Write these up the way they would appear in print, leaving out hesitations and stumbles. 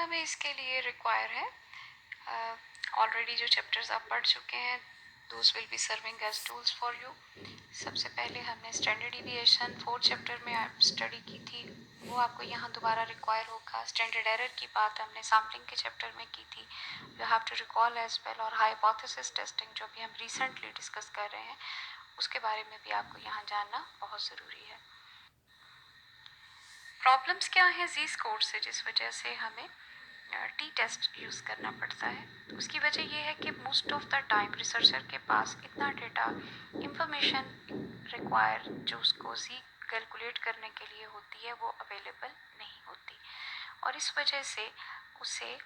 हमें इसके लिए रिक्वायर है? ऑलरेडी जो चैप्टर्स आप पढ़ चुके हैं those will be serving as tools for you. सबसे पहले हमने स्टैंडर्ड डिविएशन 4th चैप्टर में स्टडी की थी, वो आपको यहाँ दोबारा रिक्वायर होगा। स्टैंडर्ड एरर की बात हमने सैम्पलिंग के चैप्टर में की थी, you have to recall as well. और हाइपोथेसिस टेस्टिंग जो भी हम रिसेंटली डिस्कस कर रहे हैं उसके बारे में भी आपको यहाँ जानना बहुत ज़रूरी है। प्रॉब्लम्स क्या है जी स्कोर से जिस वजह से हमें टी टेस्ट यूज़ करना पड़ता है? तो उसकी वजह यह है कि most of the time researcher के पास इतना डेटा इंफॉर्मेशन रिक्वायर जो उसको जी कैलकुलेट करने के लिए होती है वो अवेलेबल नहीं होती, और इस वजह से उसे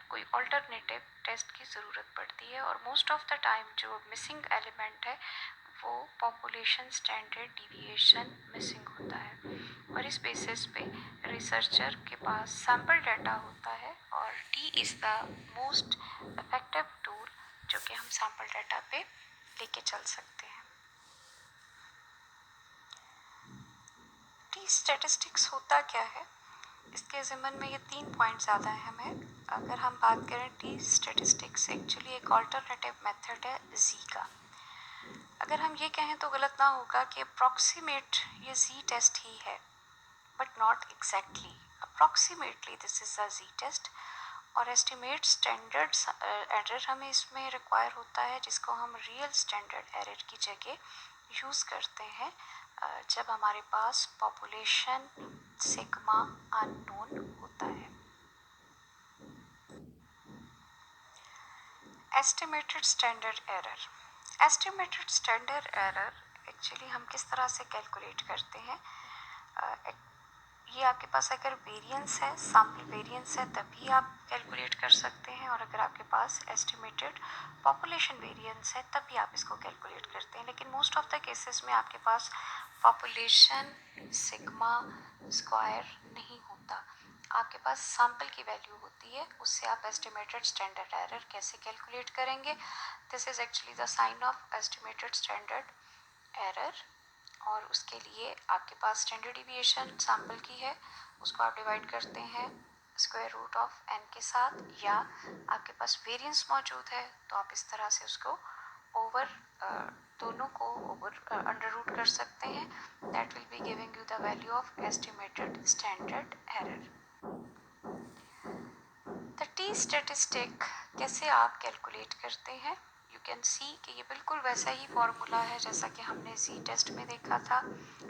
कोई अल्टरनेटिव टेस्ट की ज़रूरत पड़ती है। और मोस्ट ऑफ द टाइम जो मिसिंग एलिमेंट है वो पॉपुलेशन स्टैंडर्ड डिविएशन मिसिंग होता है, और इस बेसिस पे रिसर्चर के पास सैम्पल डाटा होता है, और T is the most effective tool जो कि हम सैम्पल डाटा पे लेके चल सकते हैं। टी स्टैटिस्टिक्स होता क्या है? इसके ज़िम्मन में ये 3 पॉइंट ज़्यादा अहम है। अगर हम बात करें टी स्टैटिस्टिक्स एक्चुअली एक ऑल्टरनेटिव मेथड है जी का। अगर हम ये कहें तो गलत ना होगा कि अप्रॉक्सीमेट ये जी टेस्ट ही है, but not exactly. Approximately this is a Z test, और एस्टिमेट स्टैंडर्ड एरर हमें इसमें रिक्वायर होता है, जिसको हम रियल स्टैंडर्ड एरर की जगह यूज़ करते हैं जब हमारे पास पॉपुलेशन सिग्मा अननोन होता है। Estimated standard error. Estimated standard error actually हम किस तरह से कैलकुलेट करते हैं? ये आपके पास अगर वेरिएंस है, सैम्पल वेरिएंस है, तभी आप कैलकुलेट कर सकते हैं, और अगर आपके पास एस्टिमेटेड पॉपुलेशन वेरिएंस है तभी आप इसको कैलकुलेट करते हैं। लेकिन मोस्ट ऑफ द केसेस में आपके पास पॉपुलेशन सिग्मा स्क्वायर नहीं होता, आपके पास सैम्पल की वैल्यू होती है, उससे आप एस्टिमेटेड स्टैंडर्ड एरर कैसे कैलकुलेट करेंगे? This is actually the sign of estimated standard error. और उसके लिए आपके पास स्टैंडर्ड डिविएशन सैम्पल की है, उसको आप डिवाइड करते हैं स्क्वायर रूट ऑफ n के साथ, या आपके पास वेरिएंस मौजूद है तो आप इस तरह से उसको ओवर दोनों को ओवर अंडर रूट कर सकते हैं। That will be giving you the value of estimated standard error. The T statistic कैसे आप कैलकुलेट करते हैं? यू कैन सी कि ये बिल्कुल वैसा ही फॉर्मूला है जैसा कि हमने जी टेस्ट में देखा था।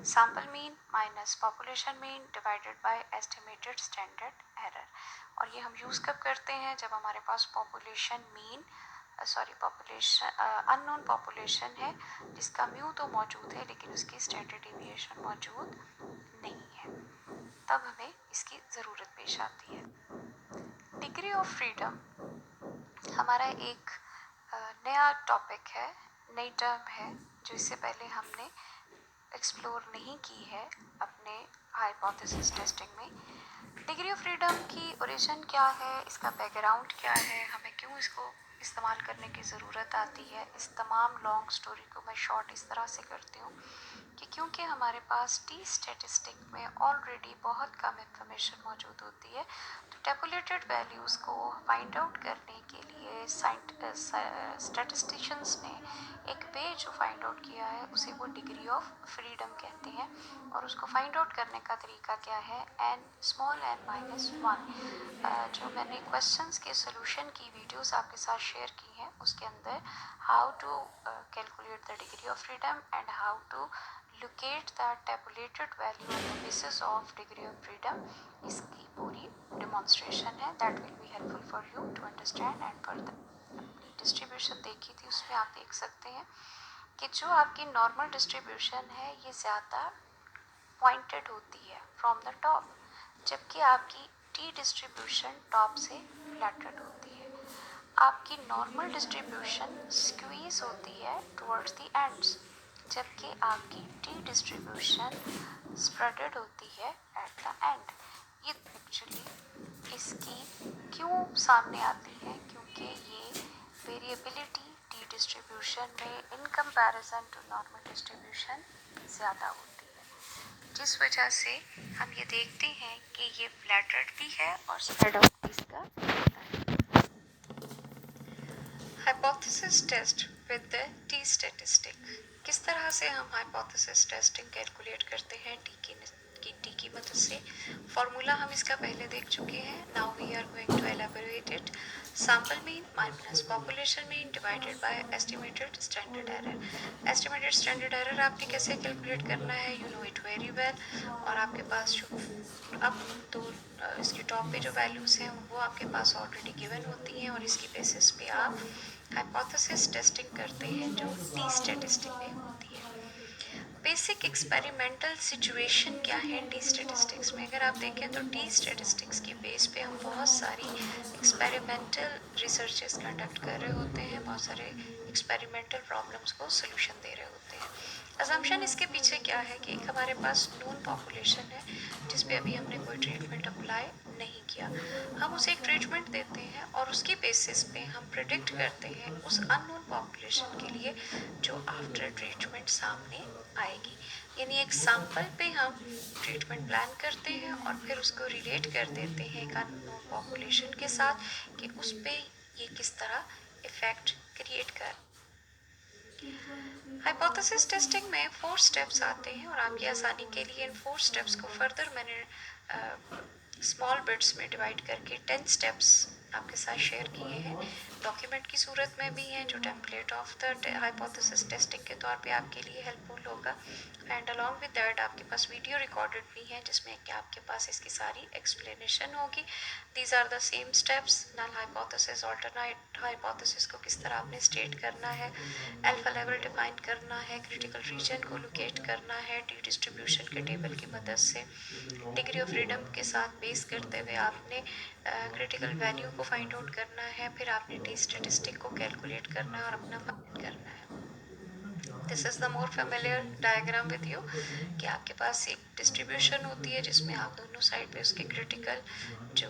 Sample mean minus population mean divided by estimated standard error. और ये हम यूज़ कब करते हैं? जब हमारे पास population mean population unknown population है जिसका म्यू तो मौजूद है लेकिन उसकी स्टैंडर्ड डिविएशन मौजूद नहीं है, तब हमें इसकी ज़रूरत पेश आती है। डिग्री ऑफ फ्रीडम हमारा एक नया टॉपिक है, नई टर्म है जो इससे पहले हमने एक्सप्लोर नहीं की है अपने हाइपोथेसिस टेस्टिंग में। डिग्री ऑफ फ्रीडम की ओरिजिन क्या है, इसका बैकग्राउंड क्या है, हमें क्यों इसको इस्तेमाल करने की ज़रूरत आती है, इस तमाम लॉन्ग स्टोरी को मैं शॉर्ट इस तरह से करती हूँ कि क्योंकि हमारे पास टी स्टैटिस्टिक में ऑलरेडी बहुत कम इंफॉर्मेशन मौजूद होती है, तो टेबुलेटेड वैल्यूज़ को फाइंड आउट करने के लिए स्टैटिस्टिशियंस ने एक वे जो फाइंड आउट किया है उसे वो डिग्री ऑफ फ्रीडम कहते हैं। और उसको फाइंड आउट करने का तरीका क्या है? n small n minus 1। जो मैंने क्वेश्चंस के सोल्यूशन की वीडियोस आपके साथ शेयर की हैं उसके अंदर how to calculate the degree of freedom and how to locate the tabulated value on the basis of degree of freedom, इसकी पूरी डेमोन्स्ट्रेशन है। That will be helpful for you to understand and further. अपनी distribution देखी थी उसमें आप देख सकते हैं कि जो आपकी नॉर्मल डिस्ट्रीब्यूशन है ये ज़्यादा पॉइंटेड होती है फ्रॉम द टॉप, जबकि आपकी टी डिस्ट्रीब्यूशन टॉप से फ्लैटेड होती है। आपकी नॉर्मल डिस्ट्रीब्यूशन स्क्वीज होती है टुवर्ड्स द एंड्स, जबकि आपकी टी डिस्ट्रीब्यूशन स्प्रेडेड होती है एट द एंड। ये एक्चुअली इसकी क्यों सामने आती है? क्योंकि ये वेरिएबिलिटी टी डिस्ट्रीब्यूशन में in comparison to normal distribution ज़्यादा होती है। जिस वजह से हम ये देखते हैं कि ये फ्लैटेड भी है और स्प्रेड आउट भी इसका होता है। Hypothesis test with the T statistic. किस तरह से हम हाइपोथेसिस टेस्टिंग कैलकुलेट करते हैं टी की मदद से। फॉर्मूला हम इसका पहले देख चुके हैं। Now we are going to elaborate it. Sample mean minus population mean divided by estimated standard error. Estimated standard error आपने कैसे कैलकुलेट करना है, you know it very well. और आपके पास जो अब तो इसके टॉप पे जो वैल्यूज़ हैं वो आपके पास ऑलरेडी गिवन होती हैं और इसकी बेसिस पे आप हाइपोथेसिस टेस्टिंग करते हैं जो टी स्टैटिस्टिक में होती है। बेसिक एक्सपेरिमेंटल सिचुएशन क्या है टी स्टैटिस्टिक्स में। अगर आप देखें तो टी स्टैटिस्टिक्स के बेस पे हम बहुत सारी एक्सपेरिमेंटल रिसर्चेस कंडक्ट कर रहे होते हैं, बहुत सारे एक्सपेरिमेंटल प्रॉब्लम्स को सोल्यूशन दे रहे होते हैं। अजम्पशन इसके पीछे क्या है कि एक हमारे पास नोन पॉपुलेशन है जिस पे अभी हमने कोई ट्रीटमेंट अप्लाई नहीं किया। हम उसे एक ट्रीटमेंट देते हैं और उसकी बेसिस पे हम प्रिडिक्ट करते हैं उस अननोन पॉपुलेशन के लिए जो आफ्टर ट्रीटमेंट सामने आएगी। यानी एक सैंपल पे हम ट्रीटमेंट प्लान करते हैं और फिर उसको रिलेट कर देते हैं एक अननोन पॉपुलेशन के साथ कि उस पे ये किस तरह इफेक्ट क्रिएट कर। हाइपोथेसिस टेस्टिंग में 4 स्टेप्स आते हैं और आपकी आसानी के लिए इन 4 स्टेप्स को फर्दर मैंने स्मॉल बिट्स में डिवाइड करके 10 स्टेप्स आपके साथ शेयर किए हैं। डॉक्यूमेंट की सूरत में भी हैं जो template of the hypothesis testing के तौर पे आपके लिए हेल्पफुल होगा। एंड अलॉन्ग विद दैट आपके पास वीडियो रिकॉर्डेड भी हैं जिसमें कि आपके पास इसकी सारी एक्सप्लेनेशन होगी। These are the same steps. Null hypothesis, alternate hypothesis को किस तरह आपने स्टेट करना है, अल्फा लेवल डिफाइन करना है, क्रिटिकल रीजन को लोकेट करना है टी डिस्ट्रीब्यूशन के टेबल की मदद से, डिग्री ऑफ फ्रीडम के साथ बेस करते हुए आपने क्रिटिकल वैल्यू को फाइंड आउट करना है, फिर आपने टी स्टैटिस्टिक को कैलकुलेट करना है और अपना फाइंड करना है। This is the more familiar diagram with you कि आपके पास एक डिस्ट्रीब्यूशन होती है जिसमें आप दोनों साइड पे उसके क्रिटिकल जो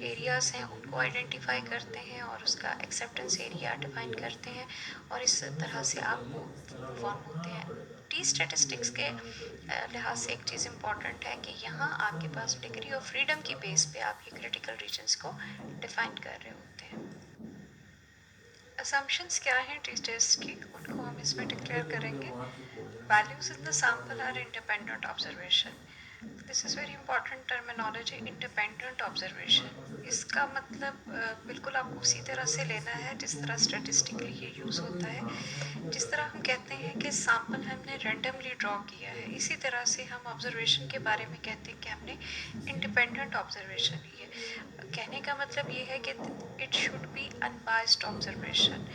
एरियाज़ हैं उनको आइडेंटिफाई करते हैं और उसका एक्सेप्टेंस एरिया डिफाइन करते हैं और इस तरह से आप मूव ऑन होते हैं। टी स्टैटिस्टिक्स के लिहाज से एक चीज़ इम्पॉर्टेंट है कि यहाँ आपके पास डिग्री ऑफ फ्रीडम की बेस पे आप ये क्रिटिकल रीजन्स को डिफाइन कर रहे होते हैं। असम्पशंस क्या हैं टी टेस्ट की, उनको हम इसमें डिक्लेयर करेंगे। Values in the sample are independent observation. This is very important terminology, independent observation. इसका मतलब बिल्कुल आपको उसी तरह से लेना है जिस तरह स्टैटिस्टिकली ये यूज़ होता है। जिस तरह हम कहते हैं कि सैंपल हमने रैंडमली ड्रॉ किया है, इसी तरह से हम ऑब्जर्वेशन के बारे में कहते हैं कि हमने इंडिपेंडेंट ऑब्जर्वेशन ली है। कहने का मतलब ये है कि it should be unbiased observation.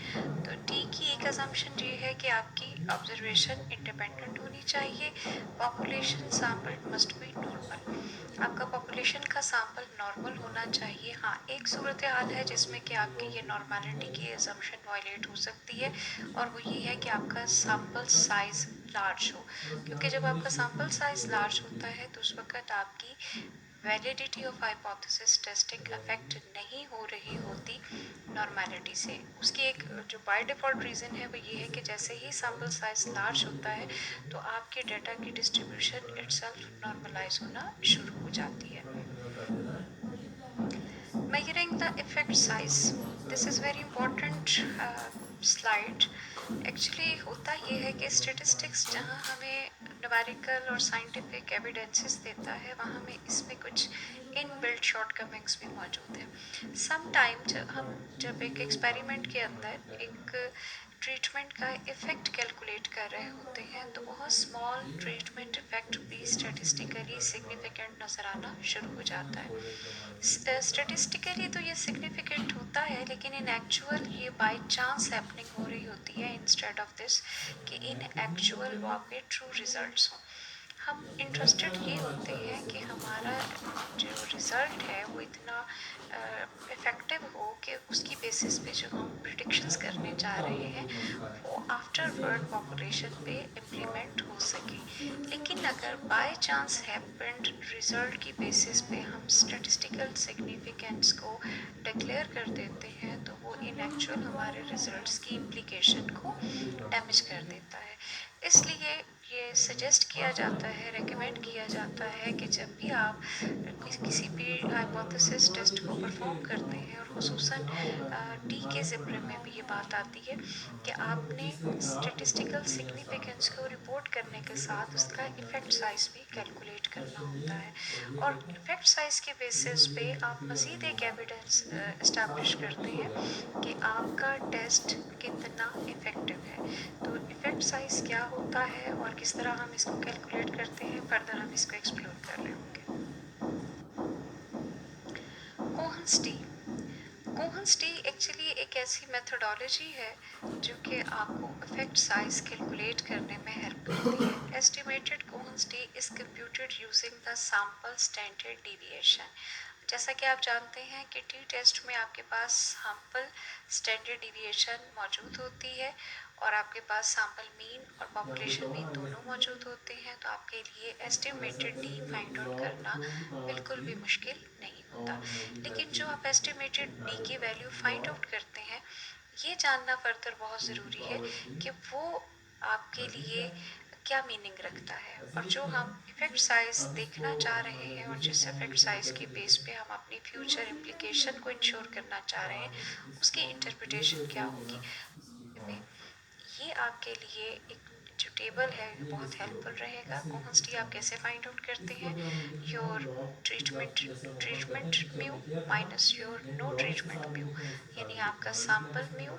तो टी की एक असम्पशन ये है कि आपकी ऑब्जर्वेशन इंडिपेंडेंट होनी चाहिए। Population sample must be normal. आपका पॉपुलेशन का सैंपल नॉर्मल होना चाहिए। हाँ, एक सूरत हाल है जिसमें कि आपकी ये नॉर्मलिटी की असम्पशन वायलेट हो सकती है और वो ये है कि आपका सैंपल साइज लार्ज हो, क्योंकि जब आपका सैंपल साइज लार्ज होता है तो उस वक्त आपकी validity of hypothesis testing affect नहीं हो रही होती नॉर्मलिटी से। उसकी एक जो बाय डिफ़ॉल्ट रीज़न है वो ये है कि जैसे ही सैंपल साइज लार्ज होता है तो आपके डाटा की डिस्ट्रीब्यूशन इटसेल्फ नॉर्मलाइज होना शुरू हो जाती है। Measuring the effect size. This is very important slide. Actually होता ये है कि स्टेटिस्टिक्स जहाँ हमें न्यूमेरिकल और साइंटिफिक एविडेंसेस देता है वहाँ हमें इसमें कुछ इनबिल्ट शॉर्टकमिंग्स भी मौजूद हैं। सम टाइम जब एक एक्सपेरिमेंट के अंदर एक ट्रीटमेंट का इफ़ेक्ट कैलकुलेट कर रहे होते हैं तो बहुत स्मॉल ट्रीटमेंट इफ़ेक्ट भी स्टेटिस्टिकली सिग्निफिकेंट नज़र आना शुरू हो जाता है। स्टेटिस्टिकली तो ये सिग्निफिकेंट होता है लेकिन इन एक्चुअल ये बाय चांस हैपनिंग हो रही होती है इंस्टेड ऑफ दिस कि इन एक्चुअल वो आपके ट्रू रिजल्ट्स हों। हम इंटरेस्टेड ये होते हैं कि हमारा जो रिज़ल्ट है वो इतना इफ़ेक्टिव हो कि उसकी बेसिस पे जो हम प्रिडिक्शंस करने जा रहे हैं वो आफ्टर वर्ड पॉपुलेशन पे इम्प्लीमेंट हो सके। लेकिन अगर बाय चांस हैपेंड रिज़ल्ट की बेसिस पे हम स्टैटिस्टिकल सिग्निफिकेंस को डिक्लेयर कर देते हैं तो वो इन एक्चुअल हमारे रिजल्ट्स की इम्प्लीकेशन को डैमेज कर देता है। इसलिए ये सजेस्ट किया जाता है, रेकमेंड किया जाता है कि जब भी आप किसी भी हाइपोथेसिस टेस्ट को परफॉर्म करते हैं, और खुसूसन टी के ज़िम्रे में भी ये बात आती है कि आपने स्टेटिस्टिकल सिग्निफिकेंस को रिपोर्ट करने के साथ उसका इफ़ेक्ट साइज़ भी कैलकुलेट करना होता है, और इफ़ेक्ट साइज़ के बेसिस पे आप मज़ीद एक एविडेंस इस्टेब्लिश करते हैं कि आपका टेस्ट कितना इफ़ेक्टिव है। तो इफ़ेक्ट साइज़ क्या होता है और किस तरह हम इसको कैलकुलेट करते हैं, फर्दर हम इसको एक्सप्लोर कर रहे होंगे। कोहन्स टी। कोहन्स टी एक्चुअली एक ऐसी मेथोडोलॉजी है जो कि आपको इफेक्ट साइज कैलकुलेट करने में हेल्प करती है। Estimated Cohen's t is computed using the sample standard deviation. जैसा कि आप जानते हैं कि टी टेस्ट में आपके पास सैंपल स्टैंडर्ड डिविएशन मौजूद होती है, और आपके पास सैंपल मीन और पॉपुलेशन मीन दोनों मौजूद होते हैं, तो आपके लिए एस्टिमेटेड टी फाइंड आउट करना बिल्कुल भी मुश्किल नहीं होता। लेकिन जो आप एस्टिमेटेड डी की वैल्यू फाइंड आउट करते हैं, ये जानना फर्दर बहुत ज़रूरी है कि वो आपके लिए क्या मीनिंग रखता है, और जो हम इफ़ेक्ट साइज देखना चाह रहे हैं और जिस इफ़ेक्ट साइज के बेस पे हम अपनी फ्यूचर इम्प्लीकेशन को इंश्योर करना चाह रहे हैं, उसकी इंटरप्रिटेशन क्या होगी में, ये आपके लिए एक जो टेबल है ये बहुत हेल्पफुल रहेगा। कोहन्स टी आप कैसे फाइंड आउट करते हैं, your treatment treatment mu minus your no treatment mu, यानी आपका सैंपल म्यू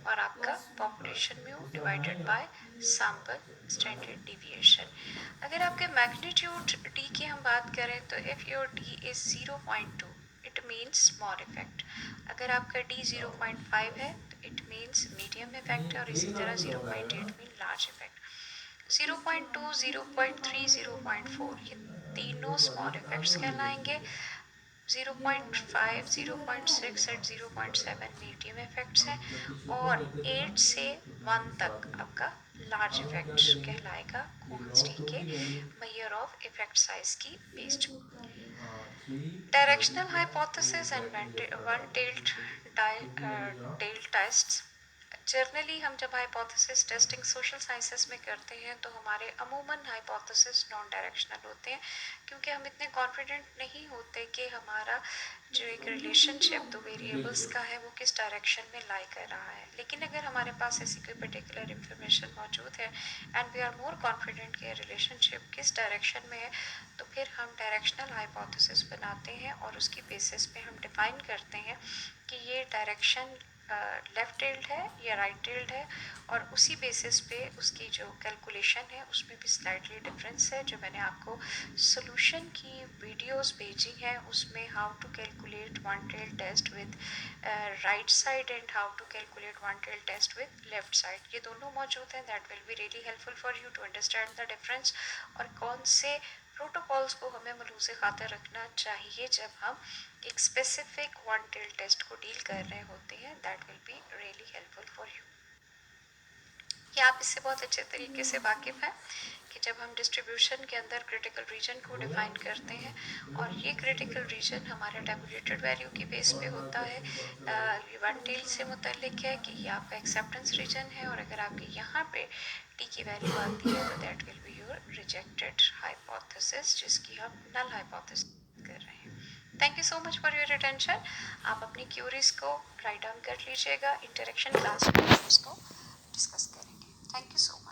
और आपका population mu divided by sample standard deviation. अगर आपके मैग्नीट्यूड डी की हम बात करें तो if your D is 0.2 it means small effect. अगर आपका डी 0.5 है तो इट मीन्स मीडियम इफेक्ट है, और इसी तरह 0.8 मीन लार्ज इफेक्ट। 0.2, 0.3, 0.4 ये तीनों स्मॉल इफेक्ट्स कहलाएंगे। 0.5, 0.6 और 0.7 मीडियम इफेक्ट्स हैं, और 8 से 1 तक आपका लार्ज इफेक्ट कहलाएगा कोहन्स टी के मेजर ऑफ इफेक्ट साइज की based. Directional hypothesis and one tailed tests. Generally हम जब हाइपोथेसिस टेस्टिंग सोशल साइंसेस में करते हैं तो हमारे अमूमन हाइपोथेसिस नॉन डायरेक्शनल होते हैं, क्योंकि हम इतने कॉन्फिडेंट नहीं होते कि हमारा जो एक रिलेशनशिप दो वेरिएबल्स का है वो किस डायरेक्शन में लाई कर रहा है। लेकिन अगर हमारे पास ऐसी कोई पर्टिकुलर इंफॉर्मेशन मौजूद है and we are more confident कि रिलेशनशिप किस डायरेक्शन में है, तो फिर हम डायरेक्शनल हाइपोथेसिस बनाते हैं और उसकी बेसिस पे हम डिफाइन करते हैं कि ये डायरेक्शन लेफ्ट टेल्ड है या राइट टेल्ड है, और उसी बेसिस पे उसकी जो कैलकुलेशन है उसमें भी स्लाइटली डिफरेंस है। जो मैंने आपको सोल्यूशन की वीडियोस भेजी हैं उसमें how to calculate one tailed test with right side and how to calculate one tailed test with left side, ये दोनों मौजूद हैं। That will be really helpful for you to understand the difference, और कौन से प्रोटोकॉल्स को हमें मलूज़ खातर रखना चाहिए जब हम एक स्पेसिफिक वन टेल टेस्ट को डील कर रहे होते हैं। That will be really helpful for you. ये आप इससे बहुत अच्छे तरीके से वाकिफ़ हैं कि जब हम डिस्ट्रीब्यूशन के अंदर क्रिटिकल रीजन को डिफाइन करते हैं, और ये क्रिटिकल रीजन हमारे टेबुलेटेड वैल्यू की बेस पे होता है, वन टेल से मुतल्लिक है कि ये आपका एक्सेप्टेंस रीजन है, और अगर आपके यहाँ पे टी की वैल्यू आती है तो that will be your rejected hypothesis, जिसकी हम नल हाइपोथेसिस कर रहे हैं। Thank you so much for your attention. आप अपनी क्यूरीज को राइट डाउन कर लीजिएगा, इंटरेक्शन क्लास में उसको डिस्कस करेंगे। Thank you so much.